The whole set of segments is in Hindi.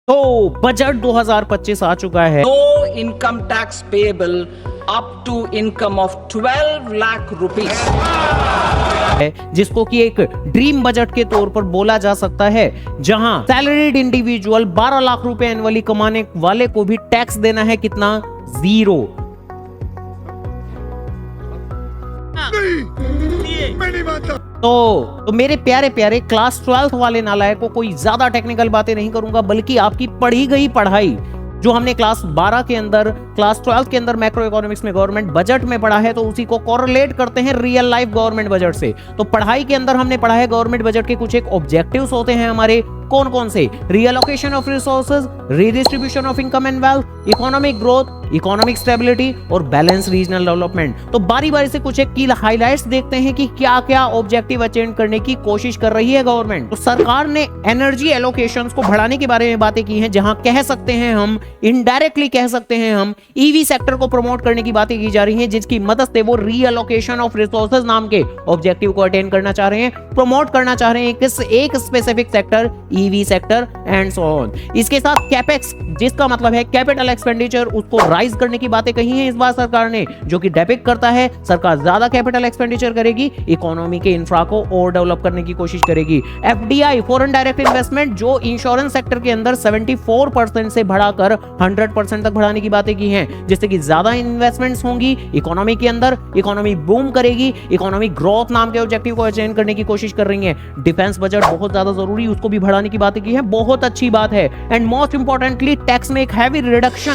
तो बजट 2025 आ चुका है। No income tax payable up to income of 12 lakh rupees. जिसको कि एक ड्रीम बजट के तौर पर बोला जा सकता है, जहां सैलरीड इंडिविजुअल 12 लाख रुपए एनुअली कमाने वाले को भी टैक्स देना है कितना? 0। तो मेरे प्यारे प्यारे क्लास 12th वाले नालायकों, कोई ज्यादा टेक्निकल बातें नहीं करूंगा, बल्कि आपकी पढ़ी गई पढ़ाई जो हमने क्लास 12 के अंदर, क्लास 12 के अंदर मैक्रो इकोनॉमिक्स में गवर्नमेंट बजट में पढ़ा है, तो उसी को कोरिलेट करते हैं रियल लाइफ गवर्नमेंट बजट से। तो पढ़ाई के अंदर हमने पढ़ा है गवर्नमेंट बजट के कुछ एक ऑब्जेक्टिव्स होते हैं हमारे, कौन कौन से? Reallocation of resources, redistribution of income and wealth, economic growth, economic stability और बैलेंस रीजनल डेवलपमेंट। तो बारी बारी से कुछ एक की हाइलाइट्स देखते हैं कि क्या क्या ऑब्जेक्टिव अचीव करने की कोशिश कर रही है गवर्नमेंट। तो सरकार ने एनर्जी एलोकेशंस को बढ़ाने के बारे में बातें की हैं, जहां कह सकते हैं हम, इनडायरेक्टली कह सकते हैं हम, ईवी सेक्टर को प्रमोट करने की बातें की जा रही हैं, जिसकी मदद से वो रीअलोकेशन ऑफ रिसोर्सेज नाम के ऑब्जेक्टिव को अटेन करना चाह रहे हैं, प्रमोट करना चाह रहे हैं एक specific sector, EV sector and so on. इसके साथ कैपेक्स, जिसका मतलब है कैपिटल एक्सपेंडिचर, उसको राइज करने की बातें कही हैं इस बार सरकार ने, जो कि डिपिक्ट करता है सरकार ज्यादा कैपिटल एक्सपेंडिचर करेगी, इकोनॉमी के इंफ्रा को और डेवलप करने की कोशिश करेगी। एफडीआई, फॉरेन डायरेक्ट इन्वेस्टमेंट, जो इंश्योरेंस सेक्टर के अंदर 74% से बढ़ाकर 100% तक बढ़ाने की बातें की हैं, जिससे कि ज्यादा इन्वेस्टमेंट्स होंगी इकोनॉमी के अंदर, इकोनॉमी बूम करेगी, इकोनॉमिक ग्रोथ नाम के ऑब्जेक्टिव को अचीव करने की कोशिश कर रही है। डिफेंस बजट बहुत ज्यादा जरूरी, उसको भी बढ़ाने की बातें की है, बहुत अच्छी बात है। एंड मोस्ट इंपॉर्टेंटली टैक्स में एक हैवी रिडक्शन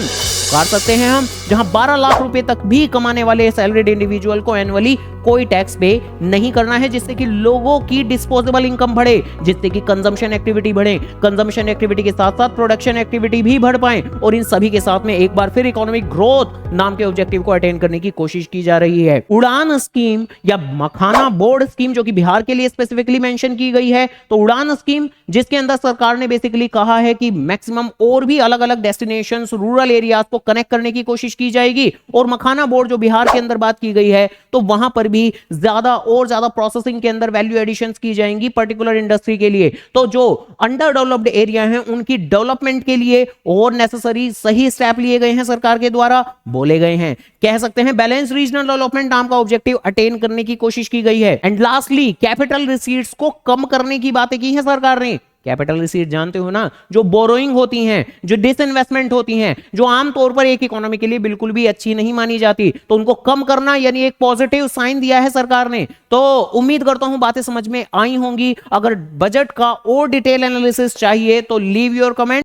कर सकते हैं हम, जहां 12 लाख रुपए तक भी कमाने वाले सैलरीड इंडिविजुअल को एनुअली कोई टैक्स पे नहीं करना है, जिससे कि लोगों की डिस्पोजेबल इनकम बढ़े, जिससे कि कंजम्पशन एक्टिविटी बढ़े, कंजम्पशन एक्टिविटी के साथ साथ प्रोडक्शन एक्टिविटी भी बढ़ पाए, और इन सभी के साथ में एक बार फिर इकोनॉमिक ग्रोथ नाम के ऑब्जेक्टिव को अटेन करने की कोशिश की जा रही है। उड़ान स्कीम या मखाना बोर्ड स्कीम, जो कि बिहार के लिए स्पेसिफिकली मेंशन की गई है, तो उड़ान स्कीम जिसके अंदर सरकार ने बेसिकली कहा है कि मैक्सिमम और भी अलग अलग डेस्टिनेशंस, रूरल एरियाज को कनेक्ट करने की कोशिश की जाएगी, और मखाना बोर्ड जो बिहार के अंदर बात की गई है, तो वहां पर भी ज्यादा और ज्यादा प्रोसेसिंग के अंदर वैल्यू एडिशंस की जाएंगी पर्टिकुलर इंडस्ट्री के लिए। तो जो अंडर डेवलप्ड एरिया हैं उनकी डेवलपमेंट के लिए और नेसेसरी सही स्टेप लिए गए हैं, सरकार के द्वारा बोले गए हैं। कह सकते हैं बैलेंस रीजनल डेवलपमेंट नाम का ऑब्जेक्टिव अटेन करने की कोशिश की गई है। एंड लास्टली कैपिटल रिसीट्स को कम करने की बातें की है सरकार ने। कैपिटल रिसीट जानते हो ना, जो बोरोइंग होती हैं, जो डिसइन्वेस्टमेंट होती हैं, जो आमतौर पर एक इकोनॉमी के लिए बिल्कुल भी अच्छी नहीं मानी जाती, तो उनको कम करना यानी एक पॉजिटिव साइन दिया है सरकार ने। तो उम्मीद करता हूं बातें समझ में आई होंगी। अगर बजट का और डिटेल एनालिसिस चाहिए तो लीव योर कमेंट।